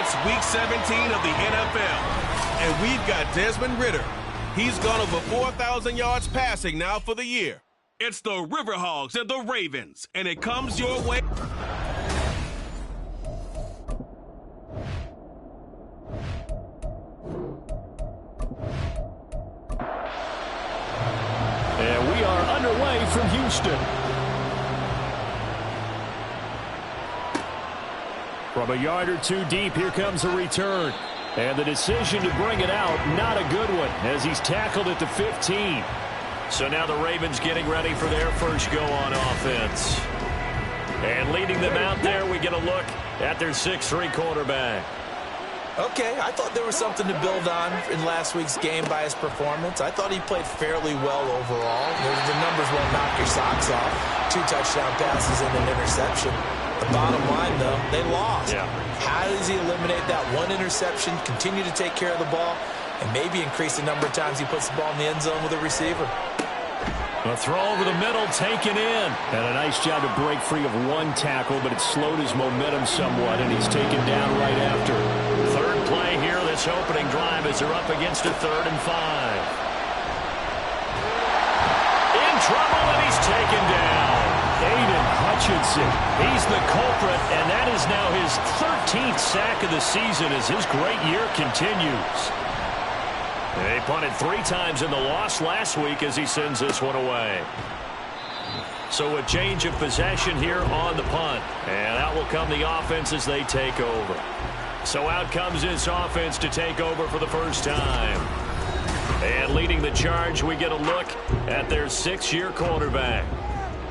It's Week 17 of the NFL, and we've got Desmond Ridder. He's gone over 4,000 yards passing now for the year. It's the River Hogs and the Ravens, and it comes your way. And we are underway from Houston. From a yard or two deep, here comes a return. And the decision to bring it out, not a good one, as he's tackled at the 15. So now the Ravens getting ready for their first go on offense. And leading them out there, we get a look at their 6'3" quarterback. Okay, I thought there was something to build on in last week's game by his performance. I thought he played fairly well overall. The numbers won't knock your socks off. 2 touchdown passes and an interception. The bottom line, though, they lost. Yeah. How does he eliminate that one interception, continue to take care of the ball, and maybe increase the number of times he puts the ball in the end zone with a receiver? A throw over the middle, taken in. And a nice job to break free of one tackle, but it slowed his momentum somewhat, and he's taken down right after. Third play here, this opening drive, as they're up against a 3rd and 5. In trouble, and he's taken down. Aiden Hutchinson, he's the culprit, and that is now his 13th sack of the season as his great year continues. They punted 3 times in the loss last week as he sends this one away. So a change of possession here on the punt, and out will come the offense as they take over. So out comes this offense to take over for the first time. And leading the charge, we get a look at their 6-year quarterback.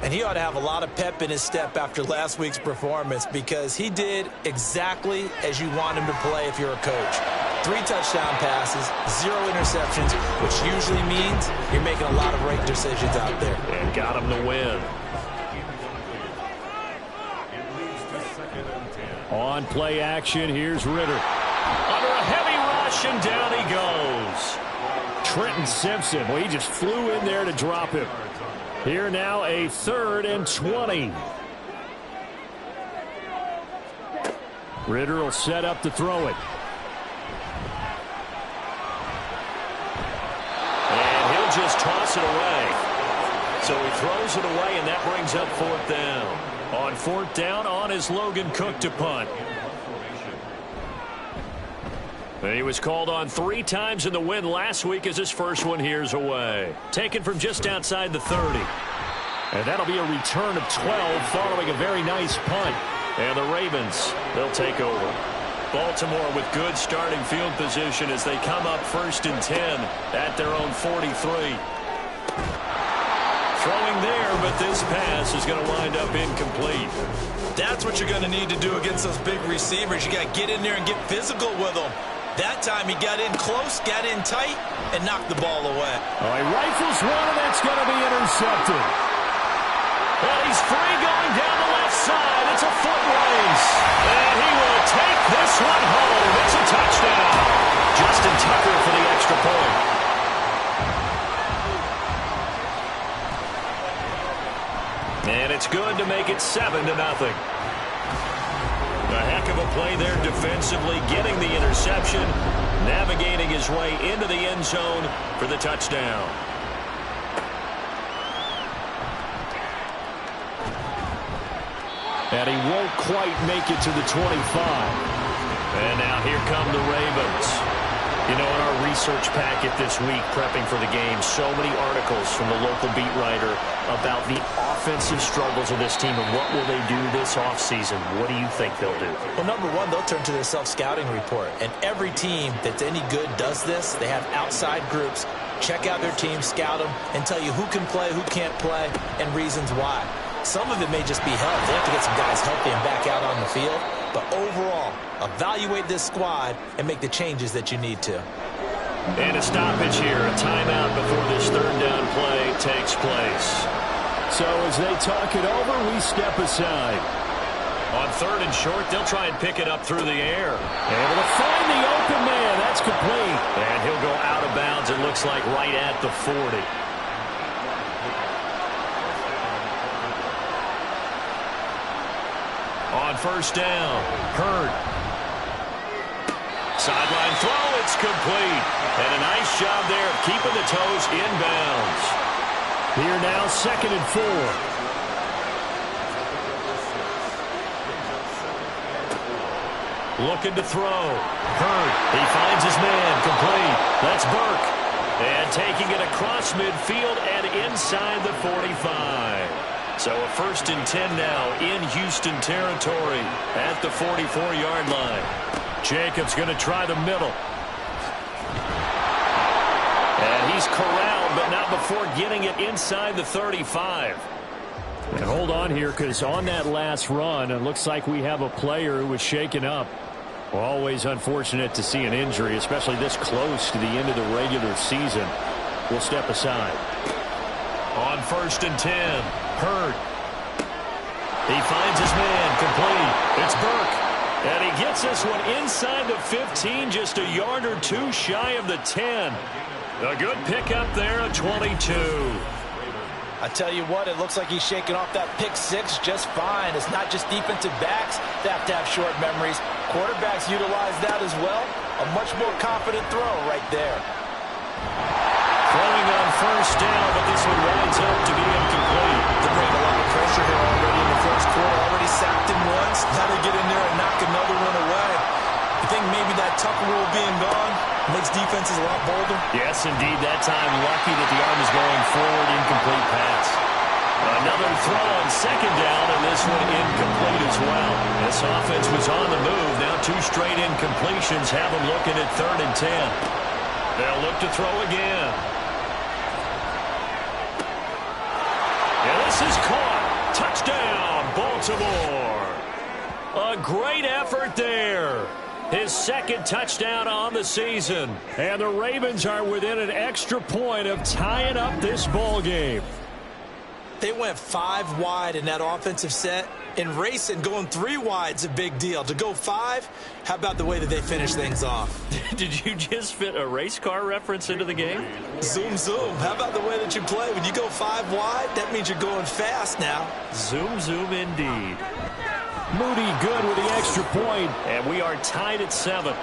And he ought to have a lot of pep in his step after last week's performance, because he did exactly as you want him to play if you're a coach. 3 touchdown passes, 0 interceptions, which usually means you're making a lot of right decisions out there. And got him to win. On play action, here's Ridder. Under a heavy rush, and down he goes. Trenton Simpson, well, he just flew in there to drop him. Here now, a 3rd and 20. Ridder will set up to throw it. And he'll just toss it away. So he throws it away, and that brings up 4th down. On 4th down, on is Logan Cook to punt. And he was called on 3 times in the win last week as his first one here's away. Taken from just outside the 30. And that'll be a return of 12 following a very nice punt. And the Ravens, they'll take over. Baltimore with good starting field position as they come up 1st and 10 at their own 43. Throwing there, but this pass is going to wind up incomplete. That's what you're going to need to do against those big receivers. You got to get in there and get physical with them. That time he got in close, got in tight, and knocked the ball away. Oh, he rifles one, and that's going to be intercepted. Well, he's free going down the left side. It's a foot race. And he will take this one home. It's a touchdown. Justin Tucker for the extra point. And it's good to make it 7-0. A heck of a play there defensively, getting the interception, navigating his way into the end zone for the touchdown. And he won't quite make it to the 25. And now here come the Ravens. You know, in our research packet this week, prepping for the game, so many articles from the local beat writer about the offensive struggles of this team and what will they do this offseason. What do you think they'll do? Well, number one, they'll turn to their self-scouting report. And every team that's any good does this. They have outside groups, check out their team, scout them, and tell you who can play, who can't play, and reasons why. Some of it may just be health. They have to get some guys healthy and back out on the field. But overall, evaluate this squad and make the changes that you need to. And a stoppage here, a timeout before this 3rd down play takes place. So as they talk it over, we step aside. On 3rd and short, they'll try and pick it up through the air. Able to find the open man. That's complete. And he'll go out of bounds, it looks like, right at the 40. On 1st down, Hurd. Sideline throw, it's complete. And a nice job there of keeping the toes inbounds. Here now, 2nd and 4. Looking to throw. Hurd. He finds his man. Complete. That's Burke. And taking it across midfield and inside the 45. So a 1st and 10 now in Houston territory at the 44-yard line. Jacobs going to try the middle. And he's corralled, but not before getting it inside the 35. And hold on here, because on that last run, it looks like we have a player who was shaken up. Always unfortunate to see an injury, especially this close to the end of the regular season. We'll step aside. On 1st and 10, Hurd. He finds his man, complete. It's Burke. And he gets this one inside the 15, just a yard or two shy of the 10. A good pickup there, a 22. I tell you what, it looks like he's shaking off that pick six just fine. It's not just defensive backs that have to have short memories. Quarterbacks utilize that as well. A much more confident throw right there. Throwing on 1st down, but this one winds up to be incomplete. They're bringing a lot of pressure here already in the first quarter. Already sacked him once. Now they get in there and knock another one away. You think maybe that Tucker rule being gone makes defenses a lot bolder? Yes, indeed. That time, lucky that the arm is going forward. Incomplete pass. Another throw on 2nd down, and this one incomplete as well. This offense was on the move. Now 2 straight incompletions have them looking at 3rd and 10. They'll look to throw again. And this is caught. Touchdown, Baltimore. A great effort there. His 2nd touchdown on the season. And the Ravens are within an extra point of tying up this ball game. They went 5 wide in that offensive set. In racing, going 3 wide's a big deal. To go 5, how about the way that they finish things off? Did you just fit a race car reference into the game? Zoom, zoom. How about the way that you play? When you go 5 wide, that means you're going fast now. Zoom, zoom indeed. Moody good with the extra point, and we are tied at 7.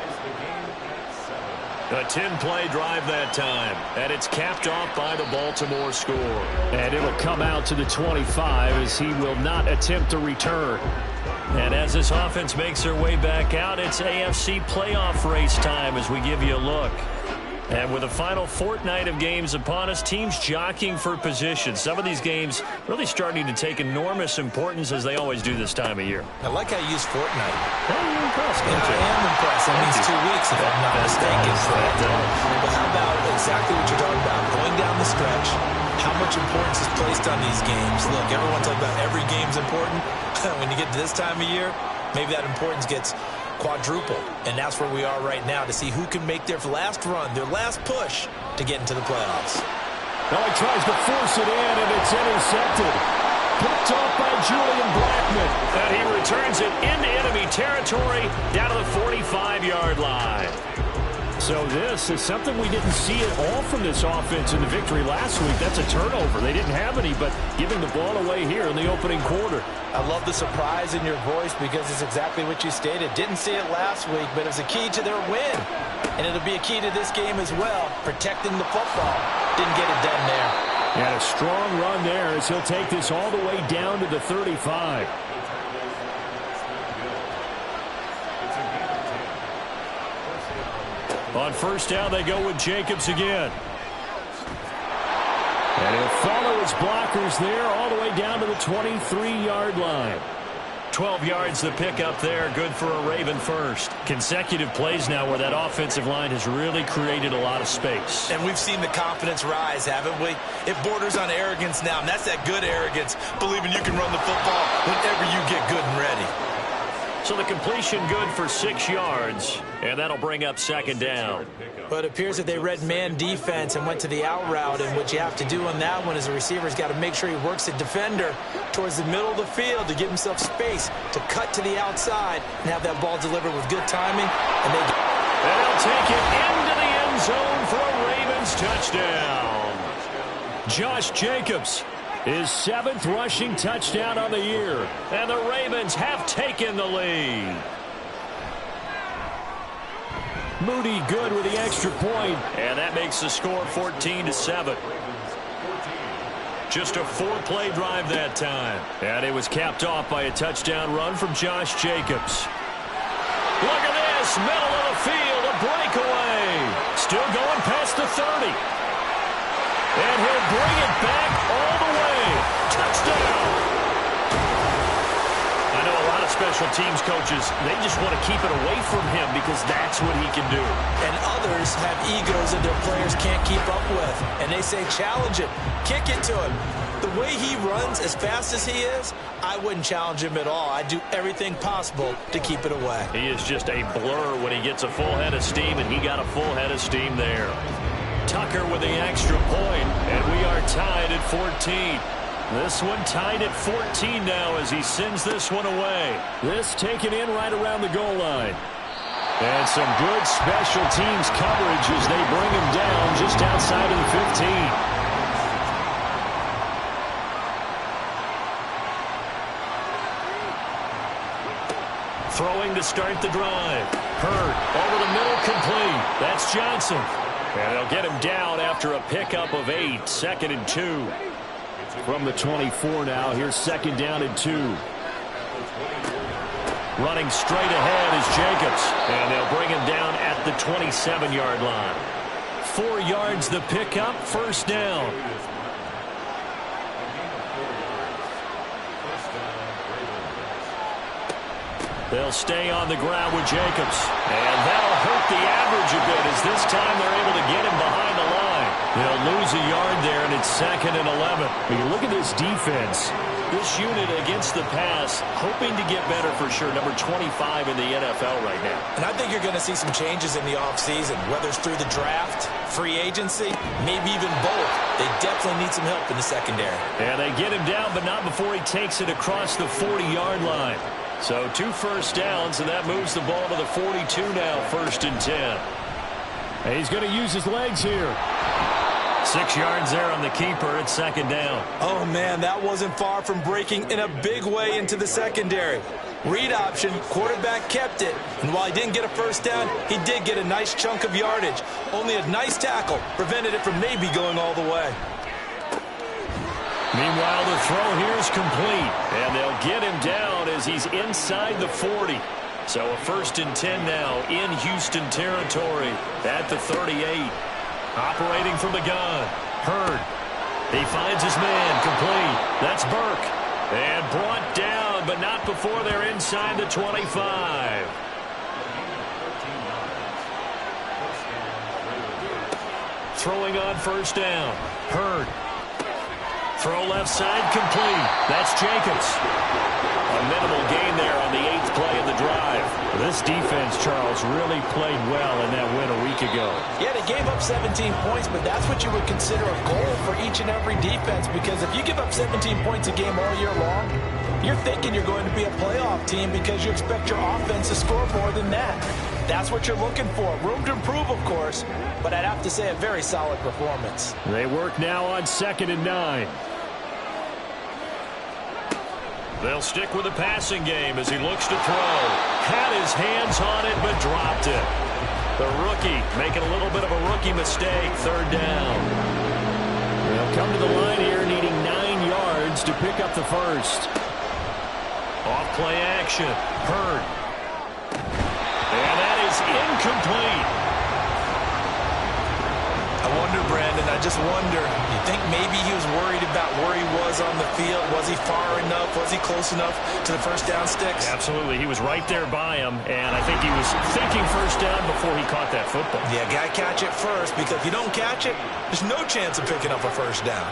A 10-play drive that time, and it's capped off by the Baltimore score. And it'll come out to the 25 as he will not attempt to return. And as this offense makes their way back out, it's AFC playoff race time as we give you a look. And with the final fortnight of games upon us, teams jockeying for position. Some of these games really starting to take enormous importance as they always do this time of year. I like how you use fortnight. Well, you're impressed, Yeah, I am impressed. That means 2 weeks, if I'm not mistaken. But how about exactly what you're talking about? Going down the stretch, how much importance is placed on these games? Look, everyone talks about every game's important. When you get to this time of year, maybe that importance gets quadruple, and that's where we are right now to see who can make their last run, their last push to get into the playoffs. Now he tries to force it in, and it's intercepted. Picked off by Julian Blackman. And he returns it into enemy territory down to the 45-yard line. So this is something we didn't see at all from this offense in the victory last week. That's a turnover. They didn't have any, but giving the ball away here in the opening quarter. I love the surprise in your voice because it's exactly what you stated. Didn't see it last week, but it was a key to their win. And it'll be a key to this game as well, protecting the football. Didn't get it done there. And a strong run there as he'll take this all the way down to the 35. On 1st down, they go with Jacobs again. And he'll follow his blockers there all the way down to the 23-yard line. 12 yards the pickup there, good for a Raven first. Consecutive plays now where that offensive line has really created a lot of space. And we've seen the confidence rise, haven't we? It borders on arrogance now, and that's that good arrogance, believing you can run the football whenever you get good and ready. So the completion good for 6 yards, and that'll bring up 2nd down. But it appears that they read man defense and went to the out route, and what you have to do on that one is the receiver's got to make sure he works the defender towards the middle of the field to give himself space to cut to the outside and have that ball delivered with good timing. And they'll take it into the end zone for a Ravens touchdown. Josh Jacobs, his 7th rushing touchdown on the year. And the Ravens have taken the lead. Moody good with the extra point, and that makes the score 14-7. Just a 4-play drive that time. And it was capped off by a touchdown run from Josh Jacobs. Look at this, middle of the field, a breakaway. Still going past the 30. And he'll bring it back all the way. Touchdown. I know a lot of special teams coaches, they just want to keep it away from him because that's what he can do. And others have egos that their players can't keep up with. And they say, challenge it, kick it to him. The way he runs as fast as he is, I wouldn't challenge him at all. I'd do everything possible to keep it away. He is just a blur when he gets a full head of steam, and he got a full head of steam there. Tucker with the extra point, and we are tied at 14. This one tied at 14 now as he sends this one away. This taken in right around the goal line. And some good special teams coverage as they bring him down just outside of the 15. Throwing to start the drive. Hurd over the middle, complete. That's Johnson. And they'll get him down after a pickup of 8. 2nd and 2. From the 24 now, here's 2nd down and 2. Running straight ahead is Jacobs. And they'll bring him down at the 27-yard line. 4 yards the pickup, 1st down. They'll stay on the ground with Jacobs. And that'll hurt the average a bit as this time they're able to get him behind the line. They'll lose a yard there, and it's 2nd and 11. When you look at this defense, this unit against the pass, hoping to get better for sure. Number 25 in the NFL right now. And I think you're going to see some changes in the offseason, whether it's through the draft, free agency, maybe even both. They definitely need some help in the secondary. And they get him down, but not before he takes it across the 40-yard line. So 2 first downs, and that moves the ball to the 42 now, 1st and 10. And he's going to use his legs here. 6 yards there on the keeper at 2nd down. Oh, man, that wasn't far from breaking in a big way into the secondary. Read option, quarterback kept it. And while he didn't get a 1st down, he did get a nice chunk of yardage. Only a nice tackle prevented it from maybe going all the way. Meanwhile, the throw here is complete, and they'll get him down as he's inside the 40. So a 1st and 10 now in Houston territory at the 38. Operating from the gun, Hurd. He finds his man, complete. That's Burke. And brought down, but not before they're inside the 25. Throwing on 1st down, Hurd. Throw left side, complete. That's Jacobs. A minimal gain there on the 8th play of the drive. This defense, Charles, really played well in that win a week ago. Yeah, they gave up 17 points, but that's what you would consider a goal for each and every defense, because if you give up 17 points a game all year long, you're thinking you're going to be a playoff team because you expect your offense to score more than that. That's what you're looking for. Room to improve, of course, but I'd have to say a very solid performance. They work now on 2nd and 9. They'll stick with the passing game as he looks to throw. Had his hands on it, but dropped it. The rookie making a little bit of a rookie mistake. 3rd down. They'll come to the line here needing 9 yards to pick up the 1st. Off play action. Hurd. And that is incomplete. I wonder, Brandon, I just wonder, you think maybe he was worried about where he was on the field? Was he far enough? Was he close enough to the 1st down sticks? Absolutely. He was right there by him, and I think he was thinking 1st down before he caught that football. Yeah, got to catch it first, because if you don't catch it, there's no chance of picking up a 1st down.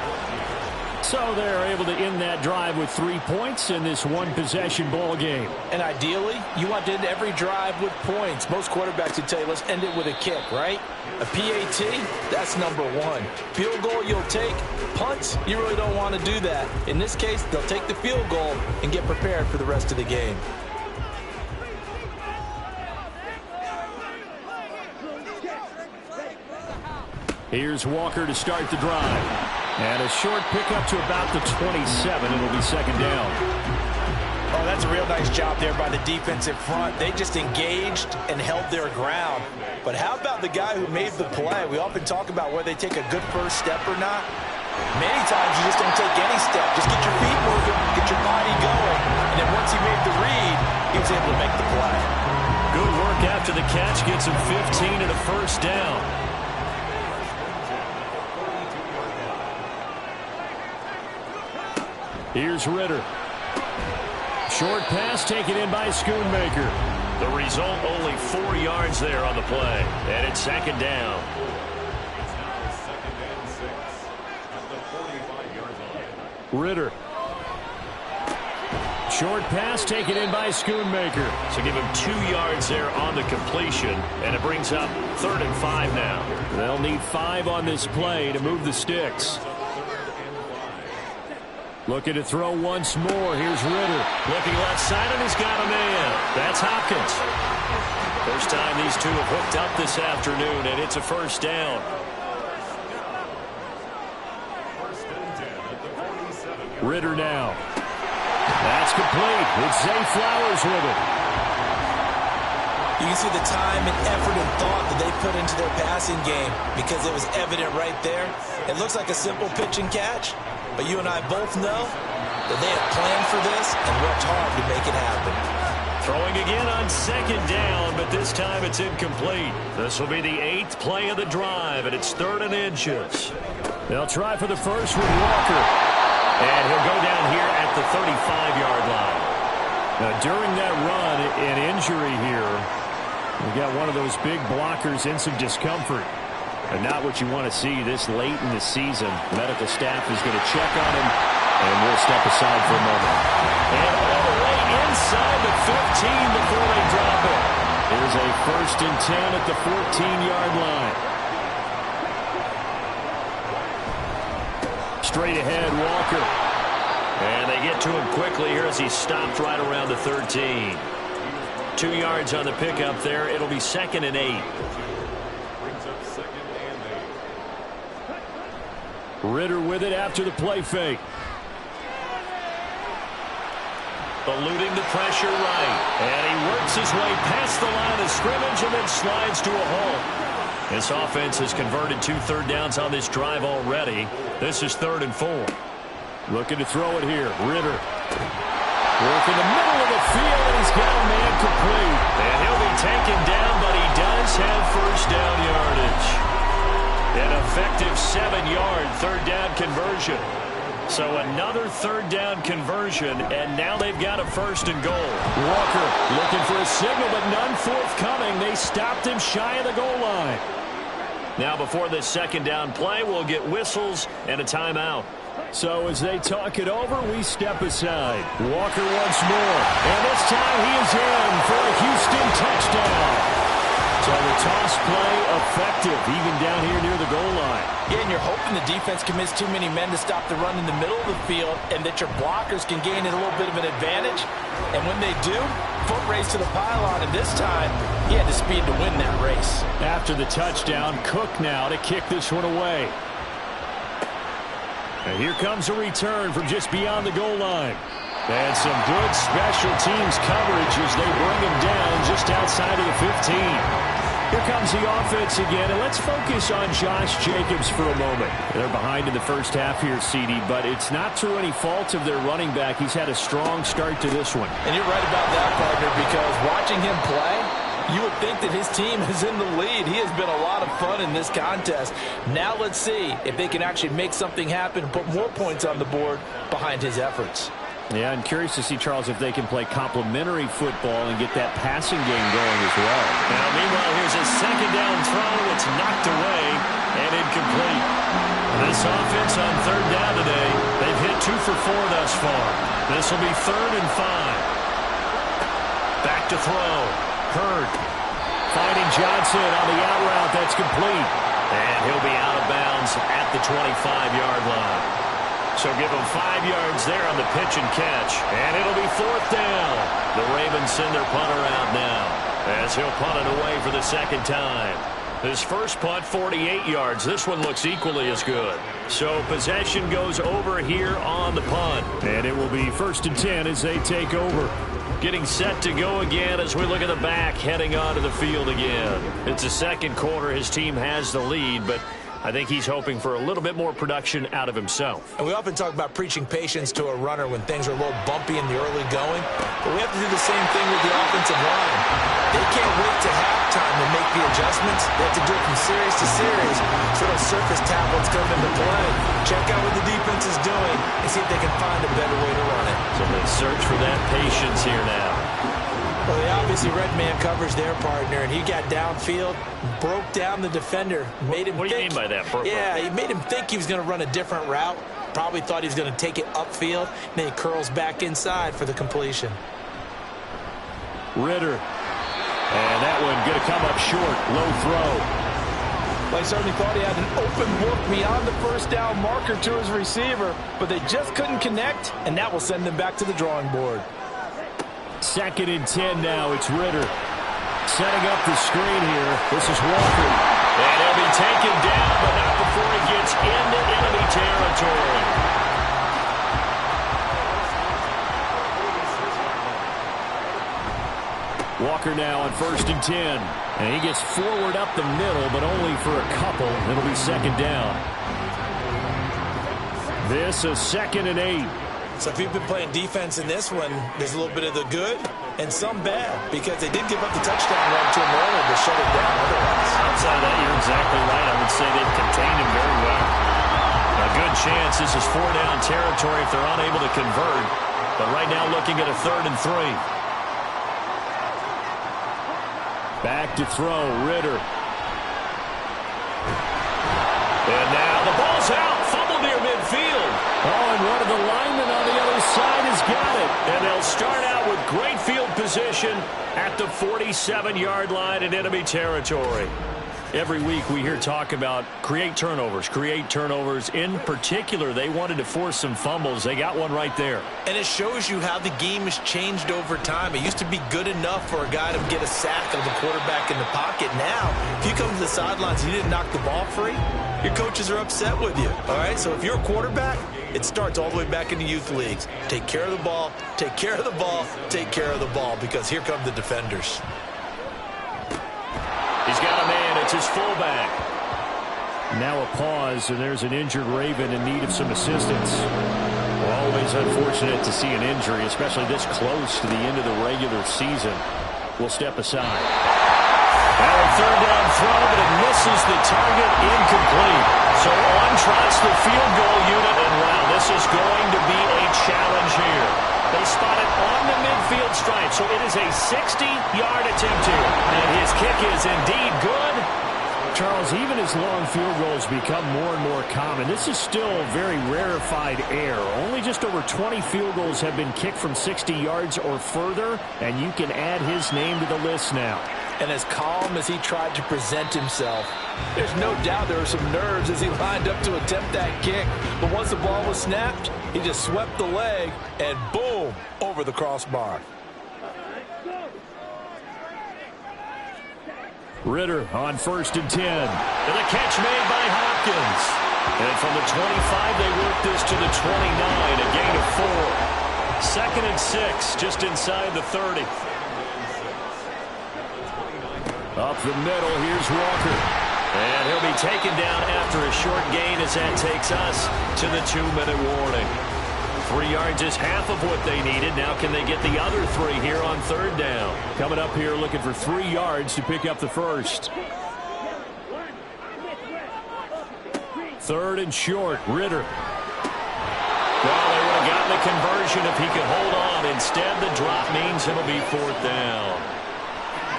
So they're able to end that drive with 3 points in this one-possession ball game. And ideally, you want to end every drive with points. Most quarterbacks would tell you, let's end it with a kick, right? A PAT, that's number 1. Field goal you'll take. Punts, you really don't want to do that. In this case, they'll take the field goal and get prepared for the rest of the game. Here's Walker to start the drive. And a short pickup to about the 27. It'll be 2nd down. Oh, That's a real nice job there by the defensive front. They just engaged and held their ground. But how about the guy who made the play? We often talk about whether they take a good first step or not. Many times you just don't take any step. Just get your feet moving, get your body going. And then once he made the read, he was able to make the play. Good work after the catch. Gets him 15 and a first down. Here's Ritter. Short pass taken in by Schoonmaker. The result, only 4 yards there on the play. And it's second down. Ritter. Short pass taken in by Schoonmaker. So give him 2 yards there on the completion. And it brings up 3rd and 5 now. They'll need 5 on this play to move the sticks. Looking to throw once more. Here's Ritter. Looking left side, and he's got a man. That's Hopkins. First time these two have hooked up this afternoon, and it's a first down. Ritter now. That's complete. It's Zay Flowers with it. You can see the time and effort and thought that they put into their passing game because it was evident right there. It looks like a simple pitch and catch, but you and I both know that they have planned for this and worked hard to make it happen. Throwing again on second down, but this time it's incomplete. This will be the 8th play of the drive, and it's 3rd and inches. They'll try for the first with Walker. And he'll go down here at the 35-yard line. Now, during that run, an injury here. We got one of those big blockers in some discomfort. But not what you want to see this late in the season. Medical staff is going to check on him, and we'll step aside for a moment. And all the way inside the 15 before they drop it. Here's a 1st and 10 at the 14-yard line. Straight ahead, Walker. And they get to him quickly here as he stopped right around the 13. 2 yards on the pickup there. It'll be 2nd and 8. Ritter with it after the play fake. Eluding the pressure right. And he works his way past the line of scrimmage and then slides to a halt. This offense has converted 2 third downs on this drive already. This is 3rd and 4. Looking to throw it here. Ritter. Work in the middle of the field, and he's got a man complete. And he'll be taken down, but he does have first down yardage. An effective 7-yard 3rd down conversion. So another 3rd down conversion, and now they've got a 1st and goal. Walker looking for a signal, but none forthcoming. They stopped him shy of the goal line. Now before this 2nd down play, we'll get whistles and a timeout. So as they talk it over, we step aside. Walker once more, and this time he is in for a Houston touchdown. So the toss play effective, even down here near the goal line. Yeah, and you're hoping the defense commits too many men to stop the run in the middle of the field and that your blockers can gain a little bit of an advantage. And when they do, foot race to the pylon, and this time he had the speed to win that race. After the touchdown, Cook now to kick this one away. And here comes a return from just beyond the goal line. And some good special teams coverage as they bring him down just outside of the 15. Here comes the offense again, and let's focus on Josh Jacobs for a moment. They're behind in the first half here, CD, but it's not through any fault of their running back. He's had a strong start to this one. And you're right about that, partner, because watching him play, you would think that his team is in the lead. He has been a lot of fun in this contest. Now let's see if they can actually make something happen and put more points on the board behind his efforts. Yeah, I'm curious to see, Charles, if they can play complementary football and get that passing game going as well. Now, meanwhile, here's a 2nd down throw. It's knocked away and incomplete. This offense on 3rd down today, they've hit 2 for 4 thus far. This will be 3rd and 5. Back to throw. Hurd finding Johnson on the out route. That's complete. And he'll be out of bounds at the 25-yard line. So give him 5 yards there on the pitch and catch. And it'll be 4th down. The Ravens send their punter out now as he'll punt it away for the 2nd time. His first punt, 48 yards. This one looks equally as good. So possession goes over here on the punt. And it will be 1st and 10 as they take over. getting set to go again as we look at the back heading onto the field again. It's the second quarter. His team has the lead, but I think he's hoping for a little bit more production out of himself. And we often talk about preaching patience to a runner when things are a little bumpy in the early going, but we have to do the same thing with the offensive line. They can't wait to halftime to make the adjustments. They have to do it from series to series, so those surface tablets come into play. Check out what the defense is doing and see if they can find a better way to run it. So they search for that patience here now. Well, they obviously red man covers their partner, and he got downfield, broke down the defender, made him What do you mean by that? Yeah, he made him think he was going to run a different route. Probably thought he was going to take it upfield, and then he curls back inside for the completion. Ritter. And that one going to come up short. Low throw. Well, he certainly thought he had an open look beyond the first down marker to his receiver, but they just couldn't connect, and that will send them back to the drawing board. 2nd and 10 now. It's Ritter. Setting up the screen here. This is Walker. And he'll be taken down, but not before he gets into enemy territory. Walker now on 1st and 10. And he gets forward up the middle, but only for a couple. It'll be 2nd down. This is 2nd and 8. So if you've been playing defense in this one, there's a little bit of the good and some bad, because they did give up the touchdown run to him earlier to shut it down otherwise. Outside of that, you're exactly right. I would say they've contained him very well. A good chance this is 4-down territory if they're unable to convert. But right now looking at a 3rd and 3. Back to throw, Ritter. And now the ball's out. Fumble near midfield. Oh, and one of the linemen on the other side has got it. And they'll start out with great field position at the 47-yard line in enemy territory. Every week we hear talk about create turnovers. In particular, they wanted to force some fumbles. They got one right there. And it shows you how the game has changed over time. It used to be good enough for a guy to get a sack of the quarterback in the pocket. Now, if you come to the sidelines and you didn't knock the ball free, your coaches are upset with you. All right, so if you're a quarterback, it starts all the way back in the youth leagues. Take care of the ball, take care of the ball, take care of the ball, because here come the defenders. He's got a man. It's his fullback. Now a pause, and there's an injured Raven in need of some assistance. Always unfortunate to see an injury, especially this close to the end of the regular season. We'll step aside. Now a 3rd down throw, but it misses the target, incomplete. So on trots the field goal unit, and wow, this is going to be a challenge here. They spot it on the midfield stripe, so it is a 60-yard attempt here. And his kick is indeed good. Charles, even as long field goals become more and more common, this is still very rarefied air. Only just over 20 field goals have been kicked from 60 yards or further, and you can add his name to the list now. And as calm as he tried to present himself, there's no doubt there were some nerves as he lined up to attempt that kick. But once the ball was snapped, he just swept the leg and boom, over the crossbar. Ritter on 1st and 10. And a catch made by Hopkins. And from the 25, they work this to the 29, a gain of 4. 2nd and 6, just inside the 30. Up the middle, here's Walker. And he'll be taken down after a short gain as that takes us to the 2-minute warning. 3 yards is half of what they needed. Now can they get the other 3 here on 3rd down? Coming up here looking for 3 yards to pick up the first. 3rd and short, Ritter. Well, they would have gotten the conversion if he could hold on. Instead, the drop means it'll be 4th down.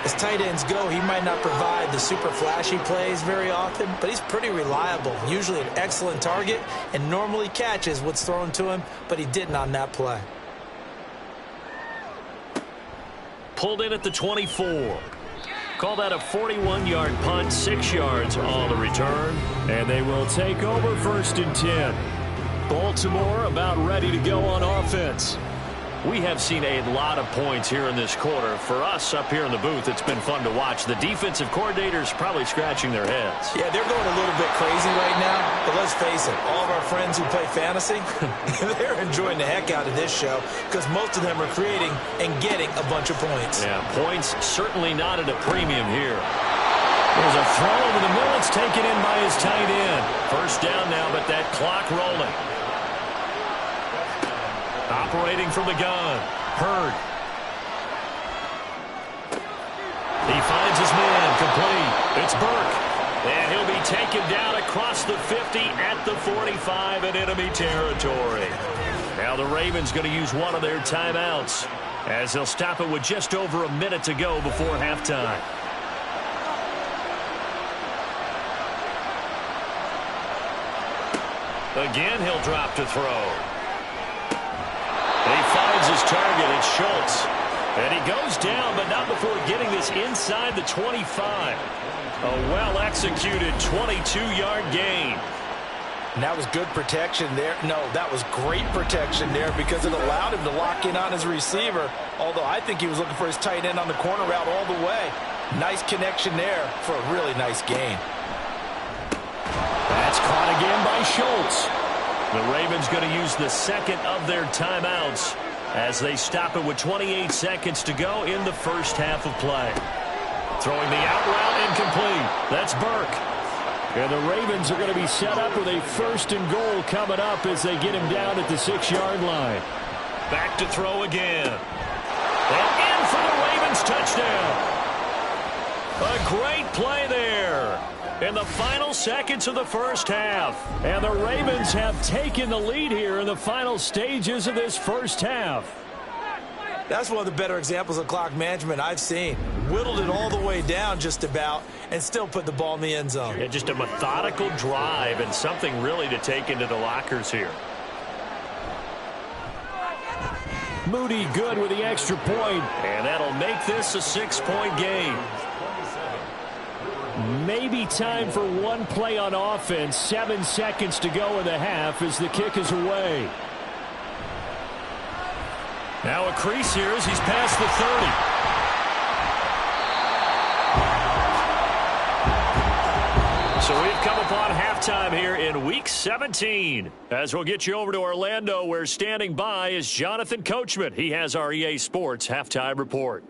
As tight ends go, he might not provide the super flashy plays very often, but he's pretty reliable, usually an excellent target, and normally catches what's thrown to him, but he didn't on that play. Pulled in at the 24. Call that a 41-yard punt, 6 yards on the return, and they will take over 1st and 10. Baltimore about ready to go on offense. We have seen a lot of points here in this quarter. For us up here in the booth, it's been fun to watch. The defensive coordinators probably scratching their heads. Yeah, they're going a little bit crazy right now. But let's face it, all of our friends who play fantasy, they're enjoying the heck out of this show because most of them are creating and getting a bunch of points. Yeah, points certainly not at a premium here. There's a throw over the middle. It's taken in by his tight end. First down now, but that clock rolling. Operating from the gun. Hurd. He finds his man. Complete. It's Burke. And he'll be taken down across the 50 at the 45 in enemy territory. Now the Ravens going to use one of their timeouts as they'll stop it with just over a minute to go before halftime. Again, he'll drop to throw. He finds his target. It's Schultz. And he goes down, but not before getting this inside the 25. A well-executed 22-yard gain. And that was good protection there. No, that was great protection there because it allowed him to lock in on his receiver. Although I think he was looking for his tight end on the corner route all the way. Nice connection there for a really nice gain. That's caught again by Schultz. The Ravens going to use the second of their timeouts as they stop it with 28 seconds to go in the first half of play. Throwing the out route incomplete. That's Burke. And the Ravens are going to be set up with a first and goal coming up as they get him down at the 6-yard line. Back to throw again. And in for the Ravens touchdown. A great play there in the final seconds of the first half. And the Ravens have taken the lead here in the final stages of this first half. That's one of the better examples of clock management I've seen. Whittled it all the way down just about and still put the ball in the end zone. Yeah, just a methodical drive and something really to take into the lockers here. Moody good with the extra point, and that'll make this a 6-point game. Maybe time for one play on offense. 7 seconds to go in the half as the kick is away. Now a crease here as he's past the 30. So we've come upon halftime here in Week 17. As we'll get you over to Orlando, where standing by is Jonathan Coachman. He has our EA Sports halftime report.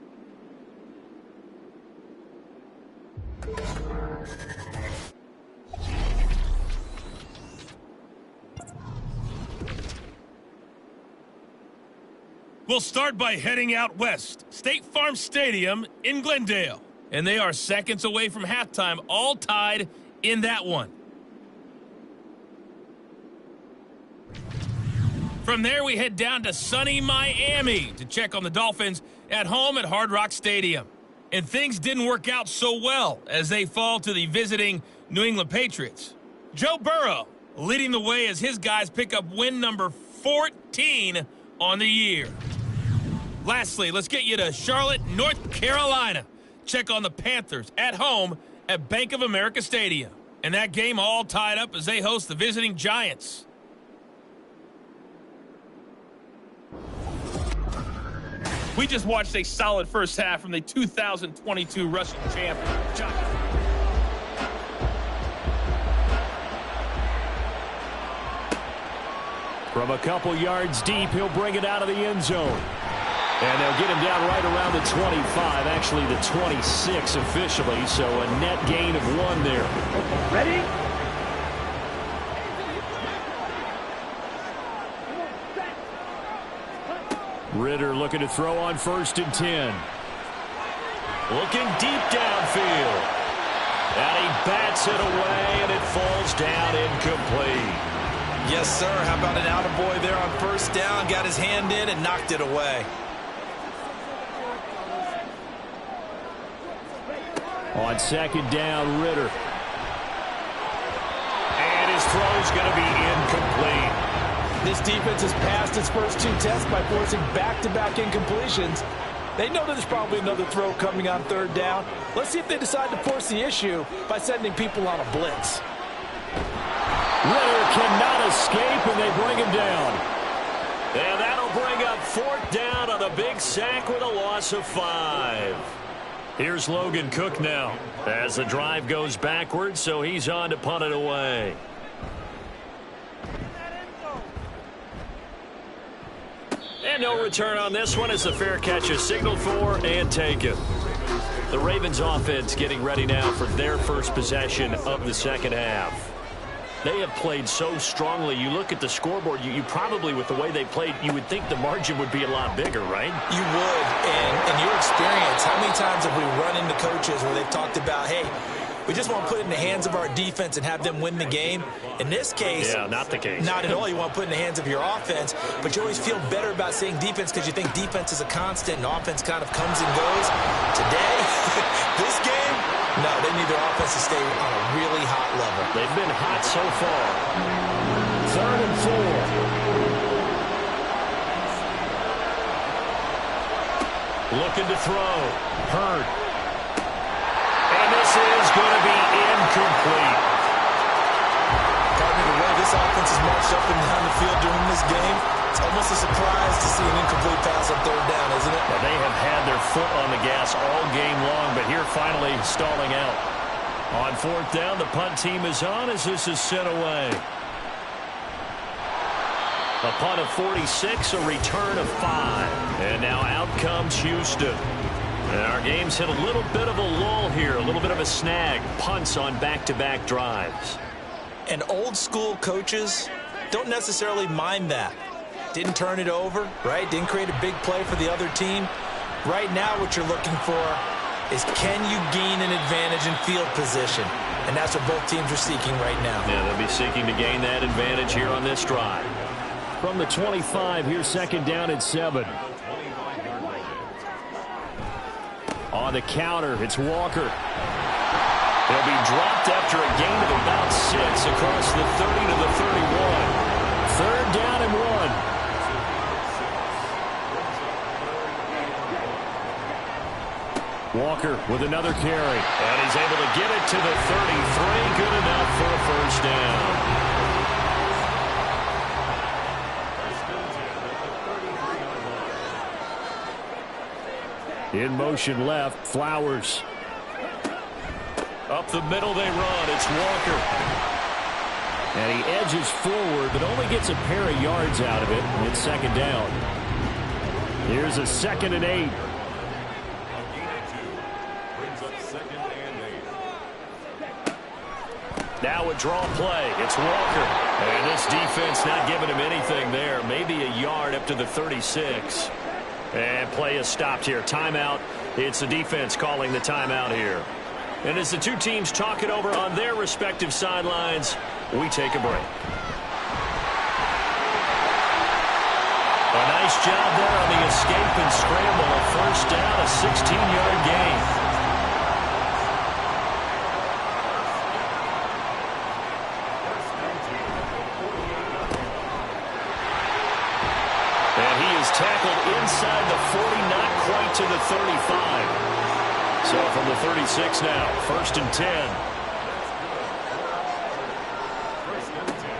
We'll start by heading out west. State Farm Stadium in Glendale. And they are seconds away from halftime, all tied in that one. From there, we head down to sunny Miami to check on the Dolphins at home at Hard Rock Stadium. And things didn't work out so well as they fall to the visiting New England Patriots. Joe Burrow leading the way as his guys pick up win number 14 on the year. Lastly, let's get you to Charlotte, North Carolina. Check on the Panthers at home at Bank of America Stadium. And that game all tied up as they host the visiting Giants. We just watched a solid first half from the 2022 rushing champ, Giants. From a couple yards deep, he'll bring it out of the end zone. And they'll get him down right around the 25, actually the 26 officially, so a net gain of 1 there. Ready? Ritter looking to throw on 1st and 10. Looking deep downfield. And he bats it away, and it falls down incomplete. Yes, sir. How about an attaboy there on 1st down? Got his hand in and knocked it away. On 2nd down, Ritter. And his throw's going to be incomplete. This defense has passed its first 2 tests by forcing back-to-back incompletions. They know there's probably another throw coming on 3rd down. Let's see if they decide to force the issue by sending people on a blitz. Ritter cannot escape, and they bring him down. And that'll bring up 4th down on a big sack with a loss of 5. Here's Logan Cook now as the drive goes backwards, so he's on to punt it away. And no return on this one as the fair catch is signaled for and taken. The Ravens offense getting ready now for their first possession of the second half. They have played so strongly. You look at the scoreboard, you probably, with the way they played, you would think the margin would be a lot bigger, right? You would. And in your experience, how many times have we run into coaches where they've talked about, hey, we just want to put it in the hands of our defense and have them win the game? In this case, yeah, not the case. Not at all. You want to put it in the hands of your offense, but you always feel better about saying defense because you think defense is a constant and offense kind of comes and goes. Today, this game, no, they need their offense to stay on a really hot level. They've been hot so far. 3rd and 4. Looking to throw. Hurd. And this is going to be incomplete. Partner, the way this offense has marched up and down the field during this game, it's almost a surprise to see an incomplete pass on 3rd down, isn't it? Well, they have had their foot on the gas all game long, but here finally stalling out. On 4th down, the punt team is on as this is sent away. A punt of 46, a return of 5. And now out comes Houston. And our game's hit a little bit of a lull here, a little bit of a snag. Punts on back-to-back drives. And old-school coaches don't necessarily mind that. Didn't turn it over, right? Didn't create a big play for the other team. Right now what you're looking for is, can you gain an advantage in field position? And that's what both teams are seeking right now. Yeah, they'll be seeking to gain that advantage here on this drive. From the 25, here's 2nd down and 7. On the counter, it's Walker. He'll be dropped after a gain of about 6 across the 30 to the 31. 3rd down and 1. Walker with another carry. And he's able to get it to the 33. Good enough for a 1st down. In motion left, Flowers. Up the middle they run. It's Walker. And he edges forward, but only gets a pair of yards out of it. And it's 2nd down. Here's a 2nd and 8. Now a draw play. It's Walker. And this defense not giving him anything there. Maybe a yard up to the 36. And play is stopped here. Timeout. It's the defense calling the timeout here. And as the two teams talk it over on their respective sidelines, we take a break. A nice job there on the escape and scramble. A 1st down, a 16-yard gain. Tackled inside the 40, not quite to the 35. So from the 36 now, 1st and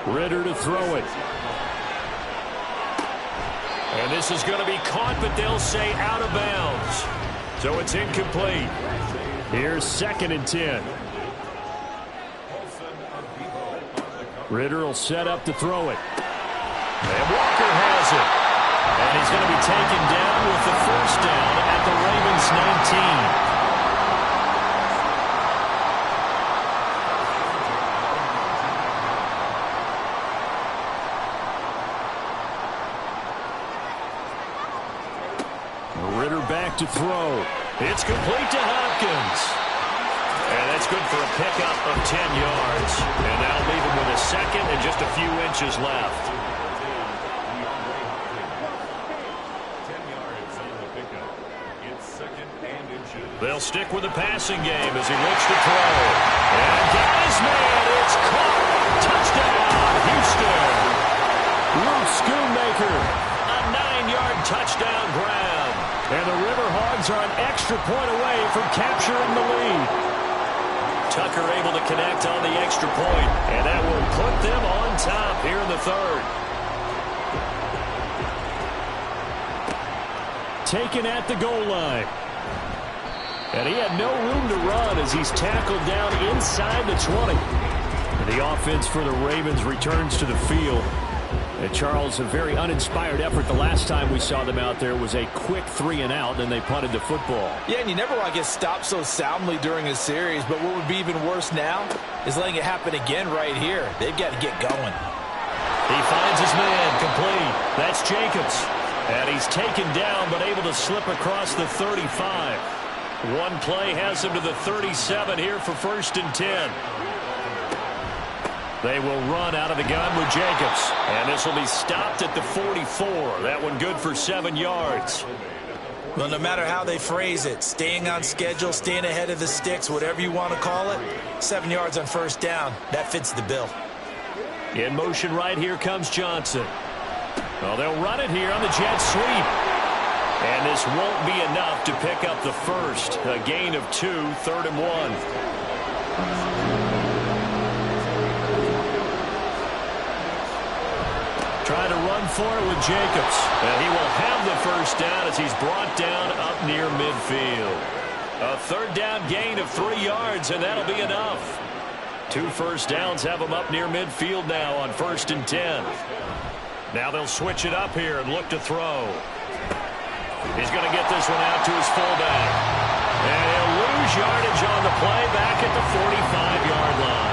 10. Ritter to throw it. And this is going to be caught, but they'll say out of bounds. So it's incomplete. Here's 2nd and 10. Ritter will set up to throw it. And Walker has it. And he's going to be taken down with the 1st down at the Ravens 19. Ritter back to throw. It's complete to Hopkins. And that's good for a pickup of 10 yards. And that'll leave him with a 2nd and just a few inches left. They'll stick with the passing game as he looks to throw. And got his man. It's caught. Touchdown, Houston. Luke Schoonmaker. A 9-yard touchdown grab. And the River Hogs are an extra point away from capturing the lead. Tucker able to connect on the extra point. And that will put them on top here in the 3rd. taken at the goal line. And he had no room to run as he's tackled down inside the 20. And the offense for the Ravens returns to the field. And Charles, a very uninspired effort the last time we saw them out there was a quick 3-and-out, and they punted the football. Yeah, and you never want to get stopped so soundly during a series, but what would be even worse now is letting it happen again right here. They've got to get going. He finds his man complete. That's Jacobs. And he's taken down but able to slip across the 35. One play has him to the 37 here for 1st and 10. They will run out of the gun with Jacobs. And this will be stopped at the 44. That one good for 7 yards. Well, no matter how they phrase it, staying on schedule, staying ahead of the sticks, whatever you want to call it, 7 yards on 1st down, that fits the bill. In motion right here comes Johnson. Well, they'll run it here on the jet sweep. And this won't be enough to pick up the first. A gain of 2, 3rd and 1. Trying to run for it with Jacobs. And he will have the 1st down as he's brought down up near midfield. A 3rd down gain of 3 yards, and that'll be enough. 2 1st downs have him up near midfield now on 1st and 10. Now they'll switch it up here and look to throw. He's going to get this one out to his fullback. And he'll lose yardage on the play back at the 45-yard line.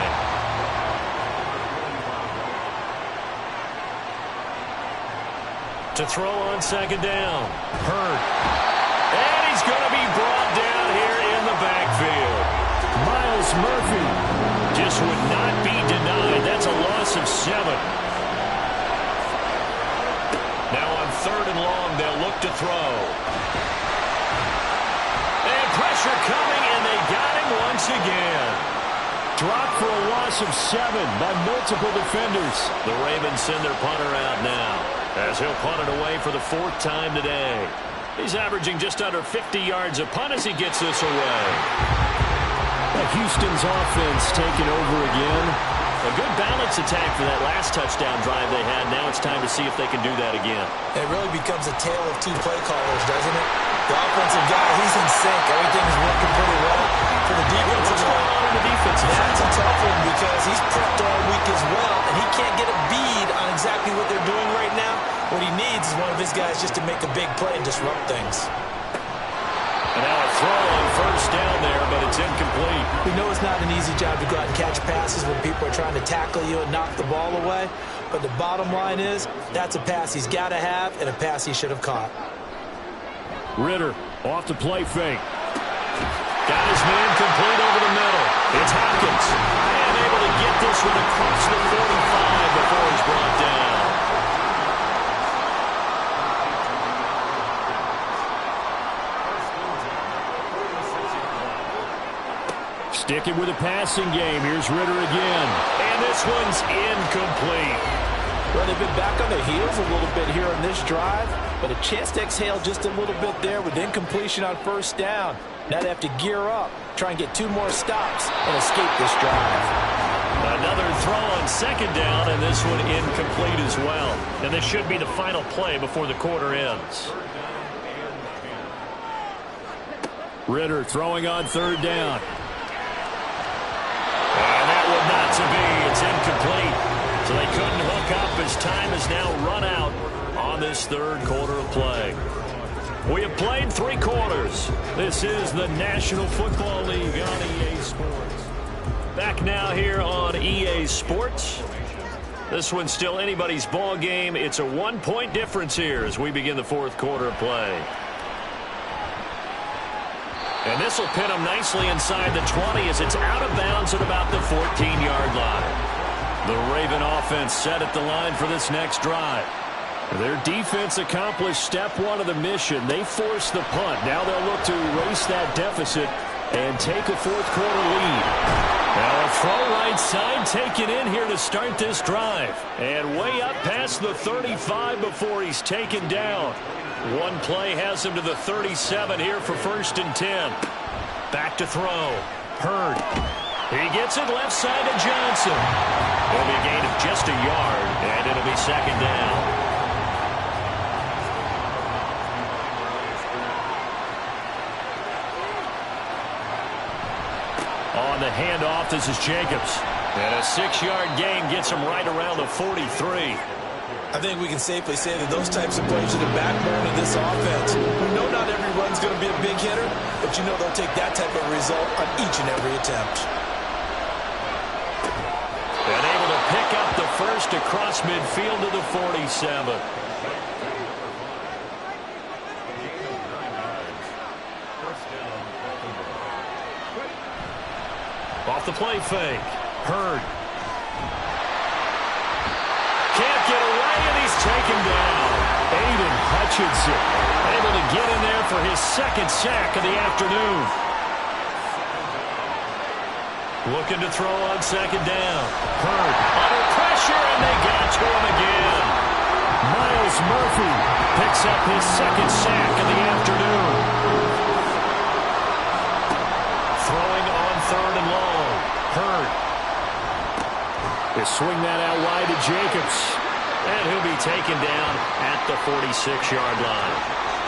To throw on 2nd down. Hurd. And he's going to be brought down here in the backfield. Miles Murphy just would not be denied. That's a loss of 7. Now on 3rd and long, they'll look to throw. And pressure coming, and they got him once again. Dropped for a loss of 7 by multiple defenders. The Ravens send their punter out now, as he'll punt it away for the 4th time today. He's averaging just under 50 yards a punt as he gets this away. Houston's offense taking over again. A good balance attack for that last touchdown drive they had. Now it's time to see if they can do that again. It really becomes a tale of 2 play callers, doesn't it? The offensive guy, he's in sync. Everything's working pretty well. For the defensive guy, on the defensive side, that's a tough one because he's prepped all week as well, and he can't get a bead on exactly what they're doing right now. What he needs is one of his guys just to make a big play and disrupt things. And now a throw on 1st down there, but it's incomplete. We know it's not an easy job to go out and catch passes when people are trying to tackle you and knock the ball away. But the bottom line is, that's a pass he's got to have and a pass he should have caught. Ritter off the play fake. Got his man complete over the middle. It's Hopkins. And able to get this one across the 45 before he's brought down. Sticking with a passing game. Here's Ritter again. And this one's incomplete. Well, they've been back on their heels a little bit here on this drive, but a chance to exhale just a little bit there with incompletion on 1st down. Now they have to gear up, try and get 2 more stops, and escape this drive. Another throw on 2nd down, and this one incomplete as well. And this should be the final play before the quarter ends. Ritter throwing on 3rd down. And that one not to be. It's incomplete. So they couldn't hook up as time has now run out on this 3rd quarter of play. We have played 3 quarters. This is the National Football League on EA Sports. Back now here on EA Sports. This one's still anybody's ball game. It's a 1-point difference here as we begin the 4th quarter of play. And this will pin them nicely inside the 20 as it's out of bounds at about the 14-yard line. The Raven offense set at the line for this next drive. Their defense accomplished step 1 of the mission. They forced the punt. Now they'll look to erase that deficit and take a 4th quarter lead. Now a throw right side taken in here to start this drive. And way up past the 35 before he's taken down. One play has him to the 37 here for 1st and 10. Back to throw. Hurd. He gets it left side to Johnson. It'll be a gain of just a yard, and it'll be 2nd down. On the handoff, this is Jacobs. And a 6-yard gain gets him right around the 43. I think we can safely say that those types of plays are the backbone of this offense. We know not every run's going to be a big hitter, but you know they'll take that type of result on each and every attempt. And able to pick up the first across midfield to the 47. Off the play fake. Hurd. Can't get away, and he's taken down. Aiden Hutchinson able to get in there for his second sack of the afternoon. Looking to throw on second down. Hurd under pressure, and they got to him again. Miles Murphy picks up his second sack of the afternoon. Throwing on third and long. Hurd. They swing that out wide to Jacobs. And he'll be taken down at the 46-yard line.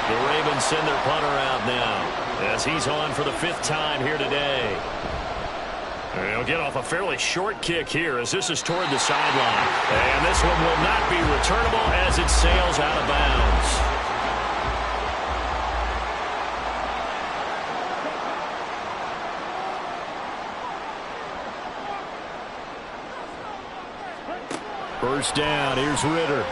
The Ravens send their punter out now as he's on for the 5th time here today. He'll get off a fairly short kick here as this is toward the sideline. And this one will not be returnable as it sails out of bounds. First down, here's Ritter.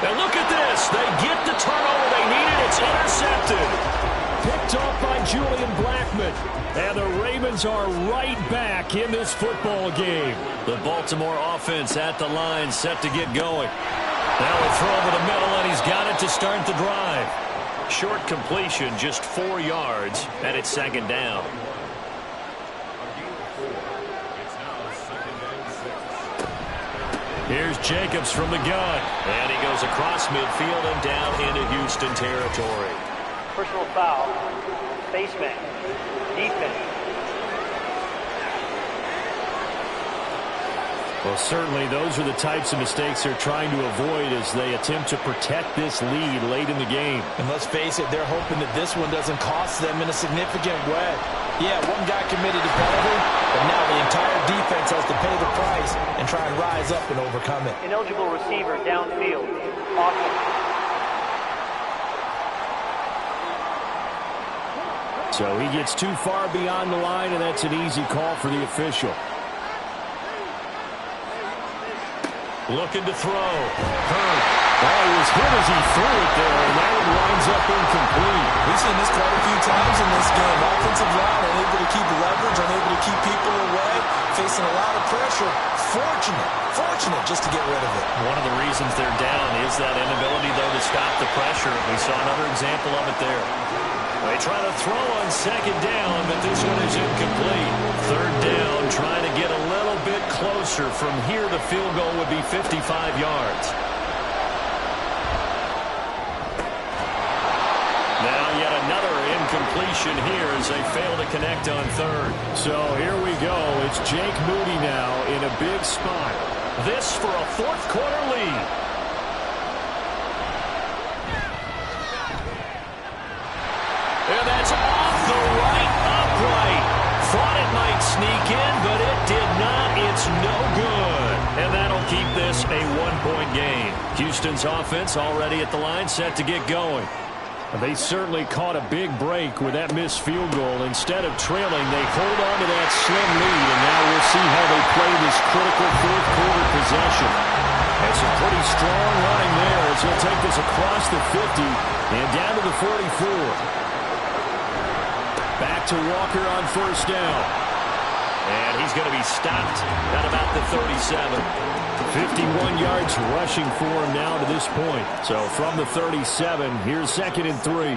And look at this. They get the turnover they needed. It's intercepted. Picked off by Julian Blackmon. And the Ravens are right back in this football game. The Baltimore offense at the line set to get going. Now a throw over the middle, and he's got it to start the drive. Short completion, just 4 yards, and it's second down. Here's Jacobs from the gun. And he goes across midfield and down into Houston territory. Personal foul. Baseman. Defense. Well, certainly those are the types of mistakes they're trying to avoid as they attempt to protect this lead late in the game. And let's face it, they're hoping that this one doesn't cost them in a significant way. Yeah, one guy committed a penalty, but now the entire defense has to pay the price and try and rise up and overcome it. Ineligible receiver downfield. Awesome. So he gets too far beyond the line, and that's an easy call for the official. Looking to throw. Hurd. Oh, he was hit as he threw it there, and that one winds up incomplete. We've seen this quite a few times in this game. Offensive line unable to keep leverage, unable to keep people away, facing a lot of pressure. Fortunate just to get rid of it. One of the reasons they're down is that inability, though, to stop the pressure. We saw another example of it there. They try to throw on second down, but this one is incomplete. Third down, trying to get a little bit closer. From here, the field goal would be 55 yards. Now yet another incompletion here as they fail to connect on third. So here we go. It's Jake Moody now in a big spot. This for a fourth quarter lead. And that's off the right upright. Thought it might sneak in, but it did not. It's no good. And that'll keep this a one-point game. Houston's offense already at the line, set to get going. They certainly caught a big break with that missed field goal. Instead of trailing, they hold on to that slim lead, and now we'll see how they play this critical fourth quarter possession. That's a pretty strong line there as he'll take this across the 50 and down to the 44. Back to Walker on first down. And he's going to be stopped at about the 37. 51 yards rushing for him now to this point. So from the 37, here's 2nd and 3.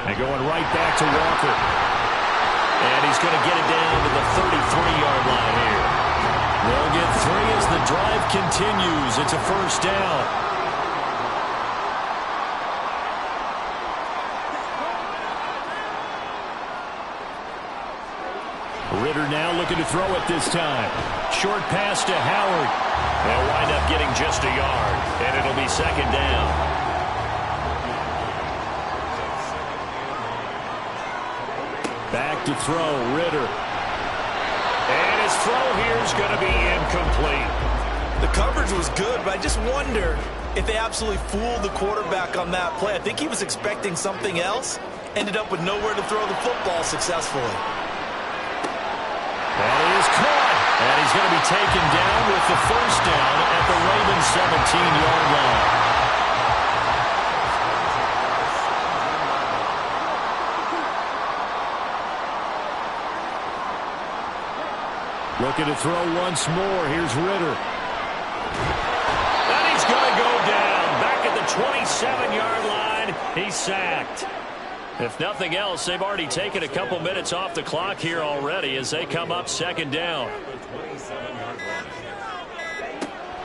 And going right back to Walker. And he's going to get it down to the 33-yard line here. They'll get 3 as the drive continues. It's a first down. Ritter now looking to throw it this time. Short pass to Howard. They'll wind up getting just a yard, and it'll be second down. Back to throw, Ritter. And his throw here is going to be incomplete. The coverage was good, but I just wonder if they absolutely fooled the quarterback on that play. I think he was expecting something else. Ended up with nowhere to throw the football successfully. That is caught. And he's going to be taken down with the first down at the Ravens' 17-yard line. Looking to throw once more. Here's Ritter. And he's going to go down. Back at the 27-yard line. He's sacked. If nothing else, they've already taken a couple minutes off the clock here already as they come up second down.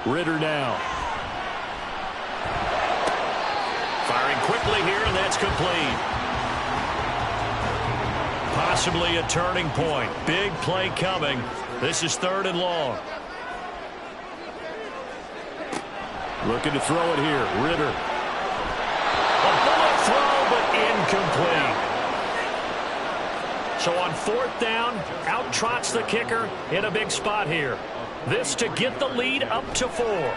Ritter now. Firing quickly here, and that's complete. Possibly a turning point. Big play coming. This is 3rd and long. Looking to throw it here. Ritter. A bullet throw, but incomplete. So on 4th down, out trots the kicker in a big spot here. This to get the lead up to 4.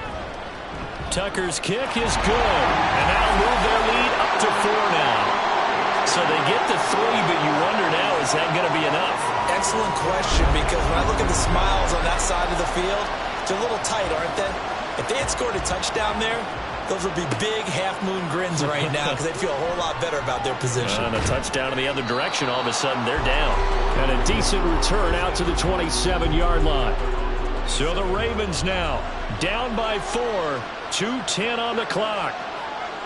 Tucker's kick is good. And that'll move their lead up to 4 now. So they get the 3, but you wonder now, is that going to be enough? Excellent question, because when I look at the smiles on that side of the field, they're a little tight, aren't they? If they had scored a touchdown there, those would be big half-moon grins right now because they'd feel a whole lot better about their position. And a touchdown in the other direction, all of a sudden they're down. And a decent return out to the 27-yard line. So the Ravens now down by 4, 2:10 on the clock.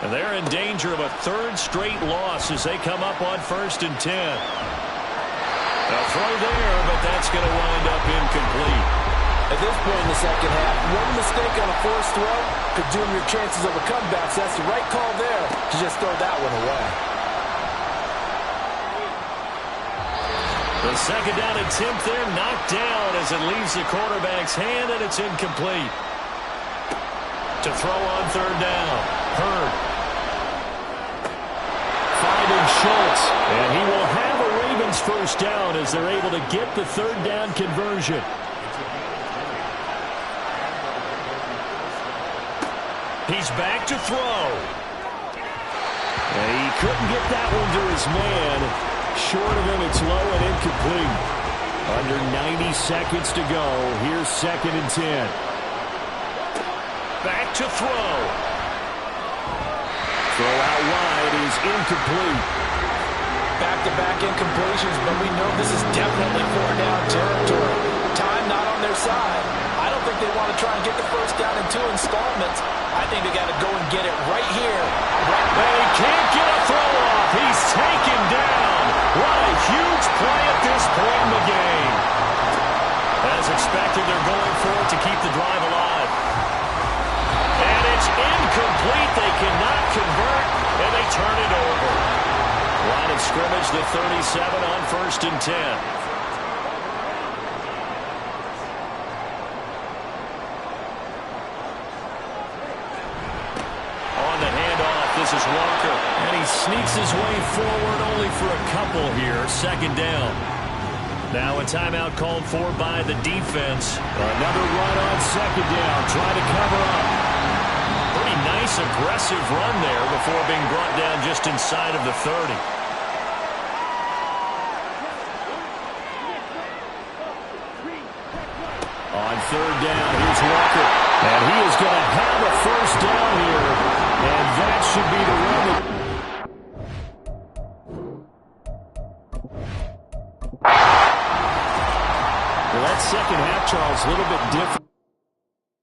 And they're in danger of a 3rd straight loss as they come up on 1st and 10. A throw there, but that's going to wind up incomplete. At this point in the second half, one mistake on a forced throw could doom your chances of a comeback. So that's the right call there to just throw that one away. The second down attempt there knocked down as it leaves the quarterback's hand, and it's incomplete. To throw on 3rd down, Hurd. Finding Schultz, and he will have a Ravens first down as they're able to get the 3rd down conversion. He's back to throw. And he couldn't get that one to his man. Short of him, it's low and incomplete. Under 90 seconds to go. Here's 2nd and 10. Back to throw. Throw out wide is incomplete. Back-to-back incompletions, but we know this is definitely 4-down territory. Time not on their side. I don't think they want to try and get the first down in 2 installments. I think they got to go and get it right here. They can't get a throw off. He's taken down. What a huge play at this point in the game. As expected, they're going for it to keep the drive alive. And it's incomplete. They cannot convert, and they turn it over. Line of scrimmage, the 37 on 1st and 10. On the handoff, this is Walker. And he sneaks his way forward only for a couple here. 2nd down. Now a timeout called for by the defense. Another run on 2nd down. Try to cover up. Pretty nice, aggressive run there before being brought down just inside of the 30. On 3rd down, here's Walker. And he is going to have a first down here. And that should be the run. Well, that second half, Charles, a little bit different.